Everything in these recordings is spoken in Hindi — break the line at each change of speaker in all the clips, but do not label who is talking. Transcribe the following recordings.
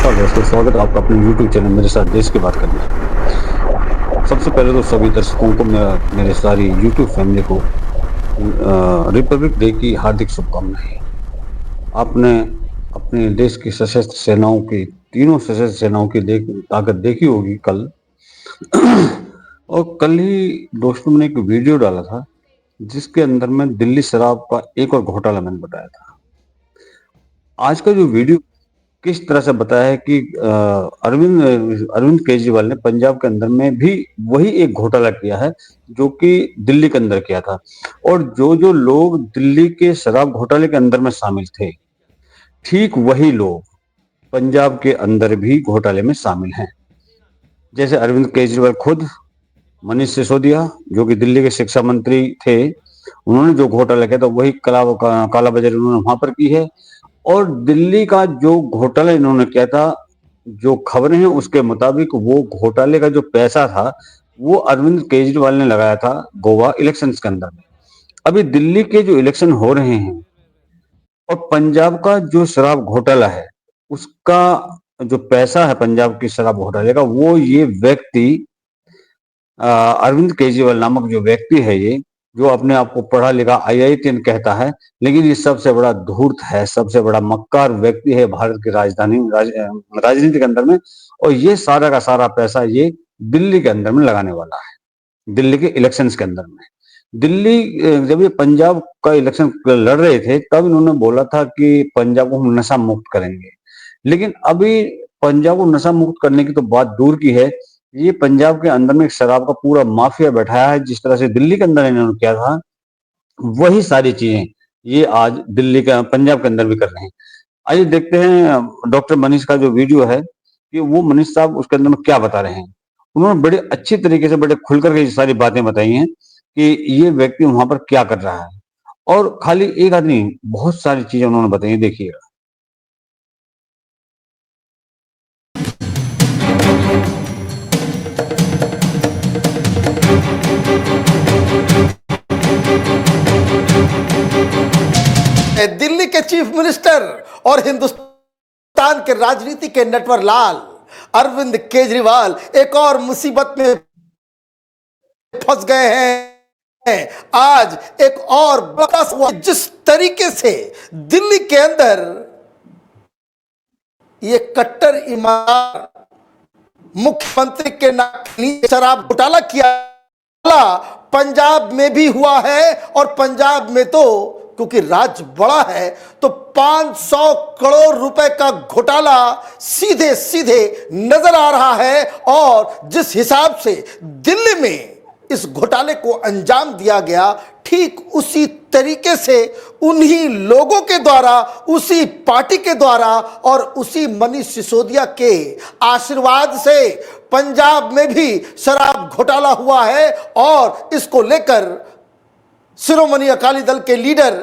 नमस्कार दोस्तों, स्वागत है आपका अपने YouTube चैनल मेरे साथ देश की बात करने में। सबसे पहले तो सभी दर्शकों को मेरे सारी YouTube फैमिली को रिपब्लिक डे की हार्दिक शुभकामनाएं। आपने अपने देश की सशस्त्र सेनाओं की तीनों सशस्त्र सेनाओं की ताकत देखी होगी कल। और कल ही दोस्तों मैंने एक वीडियो डाला था जिसके अंदर मैं दिल्ली शराब का एक और घोटाला मैंने बताया था। आज का जो वीडियो किस तरह से बताया है कि अरविंद केजरीवाल ने पंजाब के अंदर में भी वही एक घोटाला किया है जो कि दिल्ली के अंदर किया था। और जो जो लोग दिल्ली के शराब घोटाले के अंदर में शामिल थे, ठीक वही लोग पंजाब के अंदर भी घोटाले में शामिल हैं। जैसे अरविंद केजरीवाल खुद, मनीष सिसोदिया जो कि दिल्ली के शिक्षा मंत्री थे, उन्होंने जो घोटाला किया था वही कालाबाजारी उन्होंने वहां पर की है। और दिल्ली का जो घोटाला इन्होंने किया था, जो खबरें हैं उसके मुताबिक वो घोटाले का जो पैसा था वो अरविंद केजरीवाल ने लगाया था गोवा इलेक्शंस के अंदर में। अभी दिल्ली के जो इलेक्शन हो रहे हैं और पंजाब का जो शराब घोटाला है उसका जो पैसा है पंजाब की शराब घोटाले का, वो ये व्यक्ति अरविंद केजरीवाल नामक जो व्यक्ति है, ये जो अपने आप को पढ़ा लिखा IITN कहता है, लेकिन ये सबसे बड़ा धूर्त है, सबसे बड़ा मक्कार व्यक्ति है भारत की राजनीति के अंदर में। और ये सारा का सारा पैसा ये दिल्ली के अंदर में लगाने वाला है, दिल्ली के इलेक्शंस के अंदर में। जब ये पंजाब का इलेक्शन लड़ रहे थे तब इन्होंने बोला था कि पंजाब को हम नशा मुक्त करेंगे, लेकिन अभी पंजाब को नशा मुक्त करने की तो बात दूर की है, ये पंजाब के अंदर में एक शराब का पूरा माफिया बैठाया है। जिस तरह से दिल्ली के अंदर इन्होंने किया था वही सारी चीजें ये आज दिल्ली का पंजाब के अंदर भी कर रहे हैं। आइए देखते हैं डॉक्टर मनीष का जो वीडियो है कि वो मनीष साहब उसके अंदर में क्या बता रहे हैं। उन्होंने बड़े अच्छी तरीके से, बड़े खुलकर के ये सारी बातें बताई हैं कि ये व्यक्ति वहां पर क्या कर रहा है। और खाली एक आदमी, बहुत सारी चीजें उन्होंने बताई हैं, देखिएगा।
दिल्ली के चीफ मिनिस्टर और हिंदुस्तान के राजनीति के नटवर लाल अरविंद केजरीवाल एक और मुसीबत में फंस गए हैं। आज एक और बड़ा हुआ, जिस तरीके से दिल्ली के अंदर ये कट्टर ईमानदार मुख्यमंत्री के नाम शराब घोटाला किया, पंजाब में भी हुआ है। और पंजाब में तो क्योंकि राज्य बड़ा है तो 500 करोड़ रुपए का घोटाला सीधे सीधे नजर आ रहा है। और जिस हिसाब से दिल्ली में इस घोटाले को अंजाम दिया गया, ठीक उसी तरीके से उन्हीं लोगों के द्वारा, उसी पार्टी के द्वारा और उसी मनीष सिसोदिया के आशीर्वाद से पंजाब में भी शराब घोटाला हुआ है। और इसको लेकर शिरोमणि अकाली दल के लीडर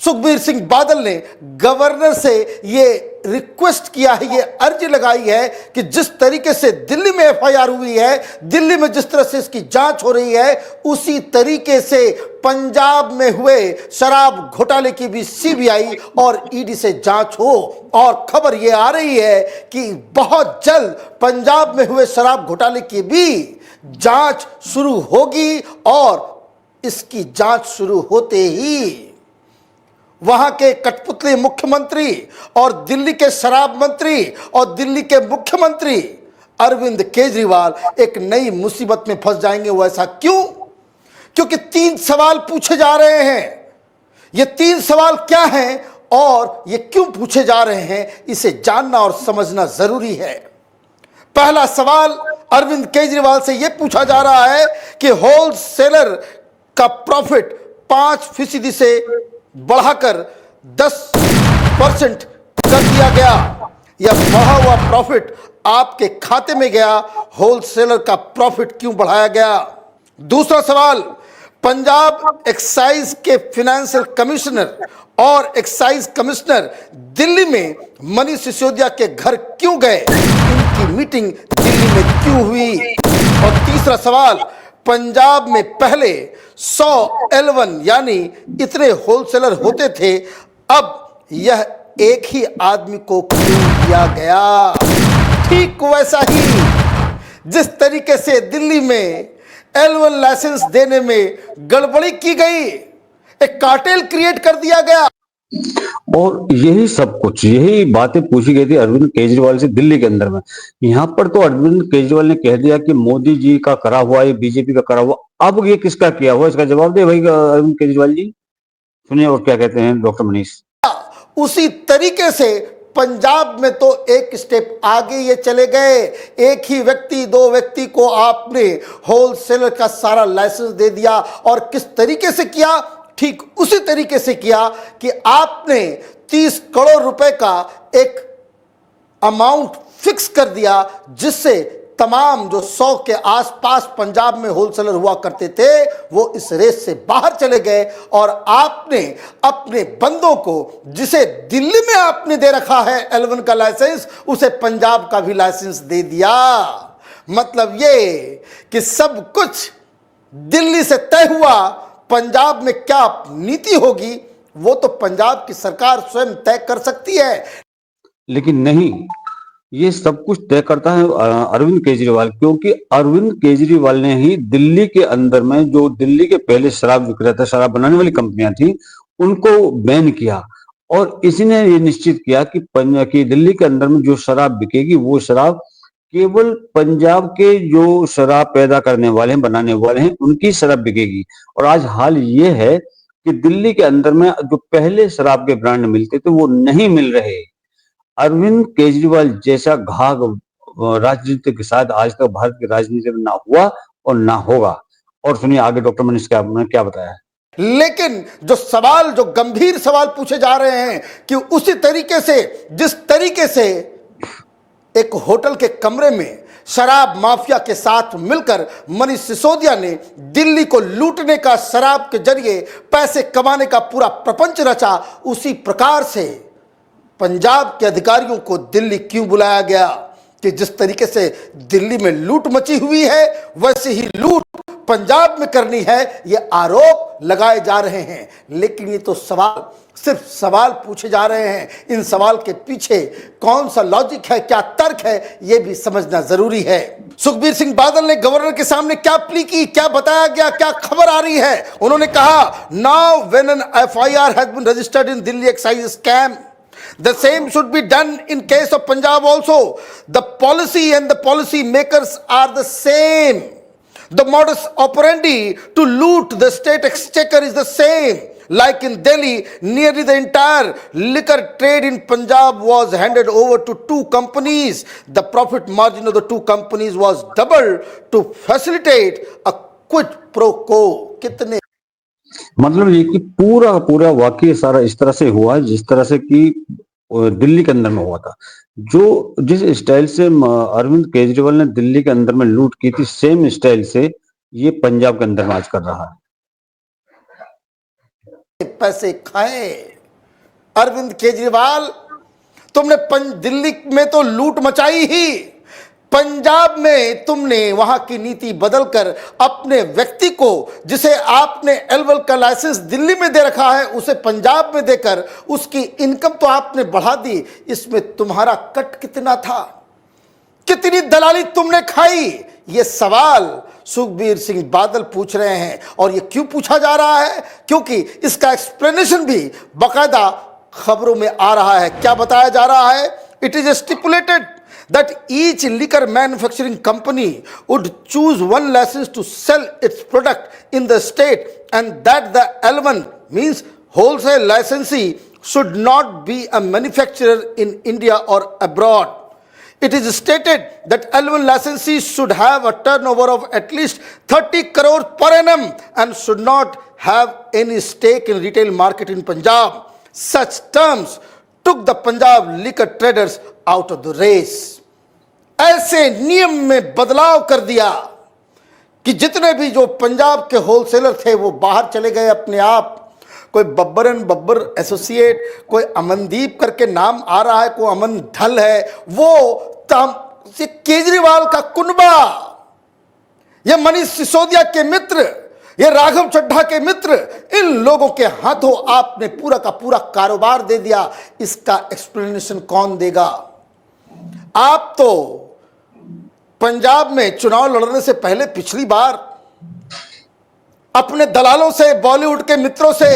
सुखबीर सिंह बादल ने गवर्नर से ये रिक्वेस्ट किया है, ये अर्जी लगाई है कि जिस तरीके से दिल्ली में FIR हुई है, दिल्ली में जिस तरह से इसकी जांच हो रही है, उसी तरीके से पंजाब में हुए शराब घोटाले की भी CBI और ED से जांच हो। और खबर ये आ रही है कि बहुत जल्द पंजाब में हुए शराब घोटाले की भी जांच शुरू होगी। और इसकी जांच शुरू होते ही वहां के कठपुतली मुख्यमंत्री और दिल्ली के शराब मंत्री और दिल्ली के मुख्यमंत्री अरविंद केजरीवाल एक नई मुसीबत में फंस जाएंगे। वो ऐसा क्यों? क्योंकि 3 सवाल पूछे जा रहे हैं। ये 3 सवाल क्या हैं और ये क्यों पूछे जा रहे हैं, इसे जानना और समझना जरूरी है। पहला सवाल अरविंद केजरीवाल से यह पूछा जा रहा है कि होलसेलर का प्रॉफिट 5% से बढ़ाकर 10% कर दिया गया। यह बढ़ा हुआ प्रॉफिट आपके खाते में गया, होलसेलर का प्रॉफिट क्यों बढ़ाया गया? दूसरा सवाल, पंजाब एक्साइज के फाइनेंशियल कमिश्नर और एक्साइज कमिश्नर दिल्ली में मनीष सिसोदिया के घर क्यों गए? इनकी मीटिंग दिल्ली में क्यों हुई? और तीसरा सवाल, पंजाब में पहले 100 L1 यानी इतने होलसेलर होते थे, अब यह एक ही आदमी को क्यों दिया गया? ठीक वैसा ही जिस तरीके से दिल्ली में L1 लाइसेंस देने में गड़बड़ी की गई, एक कार्टेल क्रिएट कर दिया गया।
और यही सब कुछ, यही बातें पूछी गई थी अरविंद केजरीवाल से दिल्ली के अंदर में। यहाँ पर तो अरविंद केजरीवाल ने कह दिया कि मोदी जी का करा हुआ, ये बीजेपी का करा हुआ। अब ये किसका किया हुआ, इसका जवाब दे भाई अरविंद केजरीवाल जी। सुनिए और क्या कहते हैं डॉक्टर मनीष।
उसी तरीके से पंजाब में तो एक स्टेप आगे ये चले गए। एक ही व्यक्ति, दो व्यक्ति को आपने होलसेलर का सारा लाइसेंस दे दिया। और किस तरीके से किया? ठीक उसी तरीके से किया कि आपने 30 करोड़ रुपए का एक अमाउंट फिक्स कर दिया, जिससे तमाम जो 100 के आसपास पंजाब में होलसेलर हुआ करते थे वो इस रेस से बाहर चले गए। और आपने अपने बंदों को, जिसे दिल्ली में आपने दे रखा है L1 का लाइसेंस, उसे पंजाब का भी लाइसेंस दे दिया। मतलब ये कि सब कुछ दिल्ली से तय हुआ। पंजाब में क्या नीति होगी वो तो पंजाब की सरकार स्वयं तय कर सकती है।
लेकिन नहीं, ये सब कुछ तय करता है अरविंद केजरीवाल, क्योंकि अरविंद केजरीवाल ने ही दिल्ली के अंदर में जो दिल्ली के पहले शराब विक्रेता, शराब बनाने वाली कंपनियां थी, उनको बैन किया। और इसने ये निश्चित किया कि दिल्ली के अंदर में जो शराब बिकेगी वो शराब केवल पंजाब के जो शराब पैदा करने वाले हैं, बनाने वाले हैं, उनकी शराब बिकेगी। और आज हाल ये है कि दिल्ली के अंदर में जो पहले शराब के ब्रांड मिलते थे वो नहीं मिल रहे। अरविंद केजरीवाल जैसा घाघ राजनीति के साथ आज तक भारत की राजनीति में ना हुआ और ना होगा। और सुनिए आगे डॉक्टर मनीष क्या बताया है।
लेकिन जो सवाल, जो गंभीर सवाल पूछे जा रहे हैं कि उसी तरीके से, जिस तरीके से एक होटल के कमरे में शराब माफिया के साथ मिलकर मनीष सिसोदिया ने दिल्ली को लूटने का, शराब के जरिए पैसे कमाने का पूरा प्रपंच रचा, उसी प्रकार से पंजाब के अधिकारियों को दिल्ली क्यों बुलाया गया कि जिस तरीके से दिल्ली में लूट मची हुई है वैसे ही लूट पंजाब में करनी है, ये आरोप लगाए जा रहे हैं। लेकिन ये तो सवाल, सिर्फ सवाल पूछे जा रहे हैं। इन सवाल के पीछे कौन सा लॉजिक है, क्या तर्क है, ये भी समझना जरूरी है। सुखबीर सिंह बादल ने गवर्नर के सामने क्या प्ली की, क्या बताया गया, क्या खबर आ रही है? उन्होंने कहा, now when an FIR has been registered in Delhi excise scam, the same should be done in case of Punjab also. The policy and the policy makers are the same. The modus operandi to loot the state exchequer is the same. Like in Delhi, nearly the entire liquor trade in Punjab was handed over to two companies. The profit margin of the two companies was doubled to facilitate a quid pro quo. कितने
मतलब ये कि पूरा पूरा वाकई सारा इस तरह से हुआ जिस तरह से कि दिल्ली के अंदर में हुआ था। जो जिस स्टाइल से अरविंद केजरीवाल ने दिल्ली के अंदर में लूट की थी, सेम स्टाइल से ये पंजाब के अंदर में आज कर रहा है।
पैसे खाए अरविंद केजरीवाल, तुमने दिल्ली में तो लूट मचाई ही, पंजाब में तुमने वहां की नीति बदलकर अपने व्यक्ति को, जिसे आपने L1 का लाइसेंस दिल्ली में दे रखा है, उसे पंजाब में देकर उसकी इनकम तो आपने बढ़ा दी। इसमें तुम्हारा कट कितना था? कितनी दलाली तुमने खाई? ये सवाल सुखबीर सिंह बादल पूछ रहे हैं। और ये क्यों पूछा जा रहा है? क्योंकि इसका एक्सप्लेनेशन भी बाकायदा खबरों में आ रहा है। क्या बताया जा रहा है? It is stipulated that each liquor manufacturing company would choose one license to sell its product in the state, and that the L1 means wholesale licensee should not be a manufacturer in India or abroad. It is stated that L1 licensees should have a turnover of at least 30 crore per annum and should not have any stake in retail market in Punjab. Such terms took the Punjab liquor traders out of the race. ऐसे नियम में बदलाव कर दिया कि जितने भी जो पंजाब के होलसेलर थे वो बाहर चले गए अपने आप। कोई बब्बर एंड बब्बर एसोसिएट, कोई अमनदीप करके नाम आ रहा है, कोई अमन ढल है, वो केजरीवाल का कुनबा, ये मनीष सिसोदिया के मित्र, ये राघव चड्ढा के मित्र, इन लोगों के हाथों आपने पूरा का पूरा कारोबार दे दिया। इसका एक्सप्लेनेशन कौन देगा? आप तो पंजाब में चुनाव लड़ने से पहले पिछली बार अपने दलालों से, बॉलीवुड के मित्रों से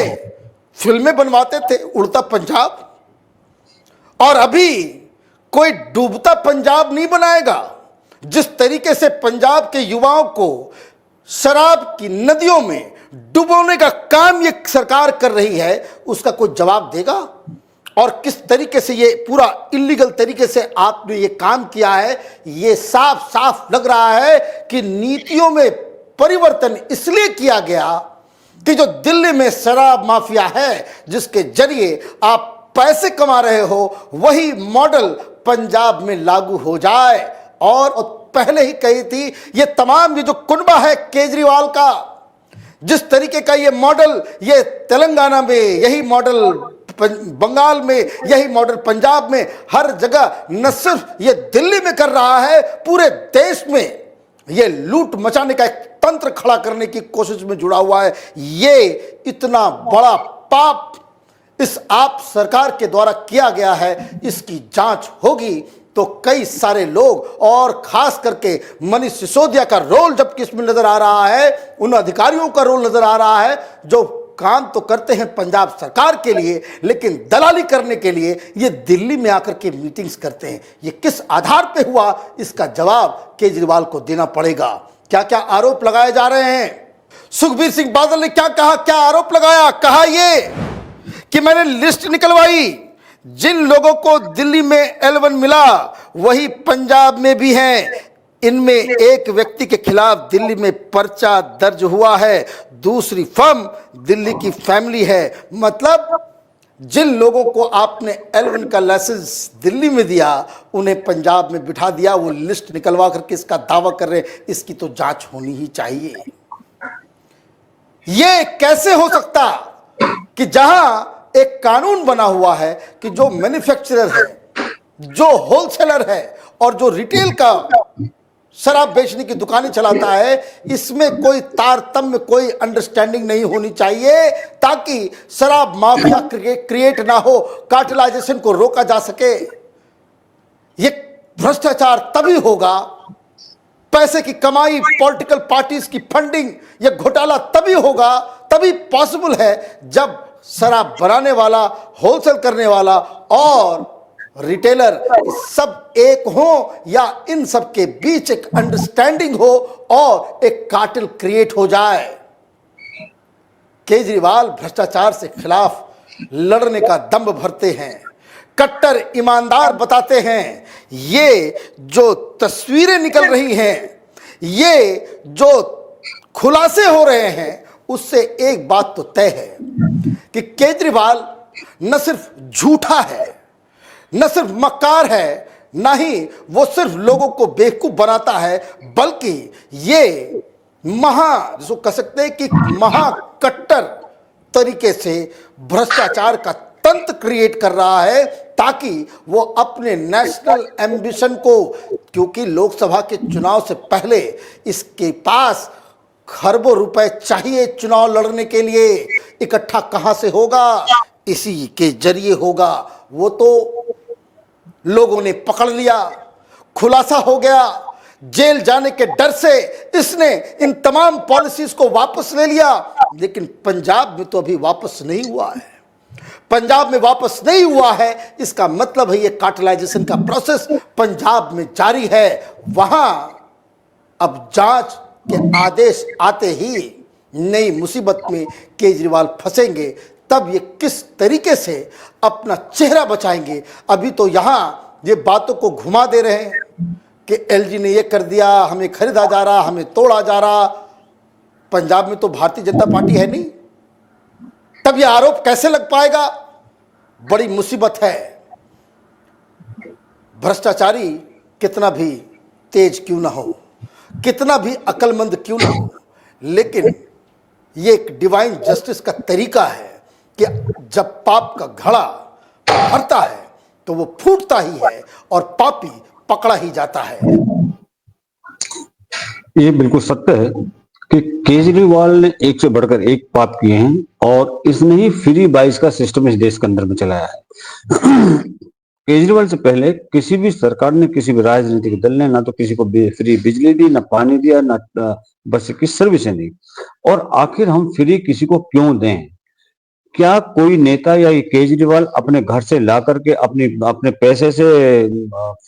फिल्में बनवाते थे, उड़ता पंजाब। और अभी कोई डूबता पंजाब नहीं बनाएगा। जिस तरीके से पंजाब के युवाओं को शराब की नदियों में डुबोने का काम ये सरकार कर रही है, उसका कोई जवाब देगा? और किस तरीके से ये पूरा इलीगल तरीके से आपने ये काम किया है, ये साफ साफ लग रहा है कि नीतियों में परिवर्तन इसलिए किया गया कि जो दिल्ली में शराब माफिया है, जिसके जरिए आप पैसे कमा रहे हो, वही मॉडल पंजाब में लागू हो जाए। और पहले ही कही थी, ये तमाम ये जो कुनबा है केजरीवाल का, जिस तरीके का ये मॉडल ये तेलंगाना में, यही मॉडल बंगाल में, यही मॉडल पंजाब में, हर जगह न सिर्फ ये दिल्ली में कर रहा है, पूरे देश में ये लूट मचाने का एक तंत्र खड़ा करने की कोशिश में जुड़ा हुआ है। ये इतना बड़ा पाप इस आप सरकार के द्वारा किया गया है, इसकी जांच होगी तो कई सारे लोग, और खास करके मनीष सिसोदिया का रोल जबकि इसमें नजर आ रहा है, उन अधिकारियों का रोल नजर आ रहा है जो काम तो करते हैं पंजाब सरकार के लिए, लेकिन दलाली करने के लिए ये दिल्ली में आकर के मीटिंग्स करते हैं। ये किस आधार पे हुआ, इसका जवाब केजरीवाल को देना पड़ेगा। क्या क्या आरोप लगाए जा रहे हैं? सुखबीर सिंह बादल ने क्या कहा, क्या आरोप लगाया? कहा ये कि मैंने लिस्ट निकलवाई, जिन लोगों को दिल्ली में L1 मिला वही पंजाब में भी हैं। इनमें एक व्यक्ति के खिलाफ दिल्ली में पर्चा दर्ज हुआ है, दूसरी फर्म दिल्ली की फैमिली है। मतलब जिन लोगों को आपने L1 का लाइसेंस दिल्ली में दिया, उन्हें पंजाब में बिठा दिया। वो लिस्ट निकलवा करके इसका दावा कर रहे हैं, इसकी तो जांच होनी ही चाहिए। ये कैसे हो सकता कि जहां एक कानून बना हुआ है कि जो मैन्युफैक्चरर है, जो होलसेलर है और जो रिटेल का शराब बेचने की दुकानें चलाता है, इसमें कोई तारतम्य, कोई अंडरस्टैंडिंग नहीं होनी चाहिए ताकि शराब माफिया क्रिएट ना हो, कार्टेलाइजेशन को रोका जा सके। ये भ्रष्टाचार तभी होगा, पैसे की कमाई, पॉलिटिकल पार्टीज की फंडिंग, ये घोटाला तभी होगा, तभी पॉसिबल है जब शराब बनाने वाला, होलसेल करने वाला और रिटेलर सब एक हो, या इन सब के बीच एक अंडरस्टैंडिंग हो और एक कार्टेल क्रिएट हो जाए। केजरीवाल भ्रष्टाचार से खिलाफ लड़ने का दम भरते हैं, कट्टर ईमानदार बताते हैं। ये जो तस्वीरें निकल रही हैं, ये जो खुलासे हो रहे हैं, उससे एक बात तो तय है कि केजरीवाल न सिर्फ झूठा है, न सिर्फ मक्कार है, ना ही वो सिर्फ लोगों को बेवकूफ बनाता है, बल्कि ये जिसको कह सकते हैं कि महाकट्टर तरीके से भ्रष्टाचार का तंत्र क्रिएट कर रहा है ताकि वो अपने नेशनल एम्बिशन को, क्योंकि लोकसभा के चुनाव से पहले इसके पास खरबों रुपए चाहिए चुनाव लड़ने के लिए। इकट्ठा कहां से होगा? इसी के जरिए होगा। वो तो लोगों ने पकड़ लिया, खुलासा हो गया, जेल जाने के डर से इसने इन तमाम पॉलिसीज को वापस ले लिया, लेकिन पंजाब में तो अभी वापस नहीं हुआ है। पंजाब में वापस नहीं हुआ है, इसका मतलब है ये कार्टेलाइजेशन का प्रोसेस पंजाब में जारी है। वहां अब जांच के आदेश आते ही नई मुसीबत में केजरीवाल फंसेंगे, तब ये किस तरीके से अपना चेहरा बचाएंगे। अभी तो यहां ये बातों को घुमा दे रहे हैं कि एलजी ने ये कर दिया, हमें खरीदा जा रहा, हमें तोड़ा जा रहा। पंजाब में तो भारतीय जनता पार्टी है नहीं, तब ये आरोप कैसे लग पाएगा? बड़ी मुसीबत है। भ्रष्टाचारी कितना भी तेज क्यों ना हो, कितना भी अक्लमंद क्यों ना हो, लेकिन ये एक डिवाइन जस्टिस का तरीका है कि जब पाप का घड़ा भरता है तो वो फूटता ही है और पापी पकड़ा ही जाता है।
ये बिल्कुल सत्य है कि केजरीवाल ने एक से बढ़कर एक पाप किए हैं और इसने ही फ्री बाइस का सिस्टम इस देश के अंदर में चलाया है। केजरीवाल से पहले किसी भी सरकार ने, किसी भी राजनीतिक दल ने ना तो किसी को फ्री बिजली दी, ना पानी दिया, ना बस की सर्विसें दी। और आखिर हम फ्री किसी को क्यों दें? क्या कोई नेता या ये केजरीवाल अपने घर से ला करके अपनी अपने पैसे से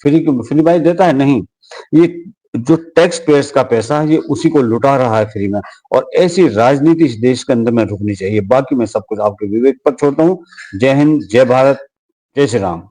फ्री बाइक देता है? नहीं, ये जो टैक्स पेयर्स का पैसा है ये उसी को लुटा रहा है फ्री में। और ऐसी राजनीति इस देश के अंदर में रुकनी चाहिए। बाकी मैं सब कुछ आपके विवेक पर छोड़ता हूँ। जय हिंद, जय भारत, जय श्री राम।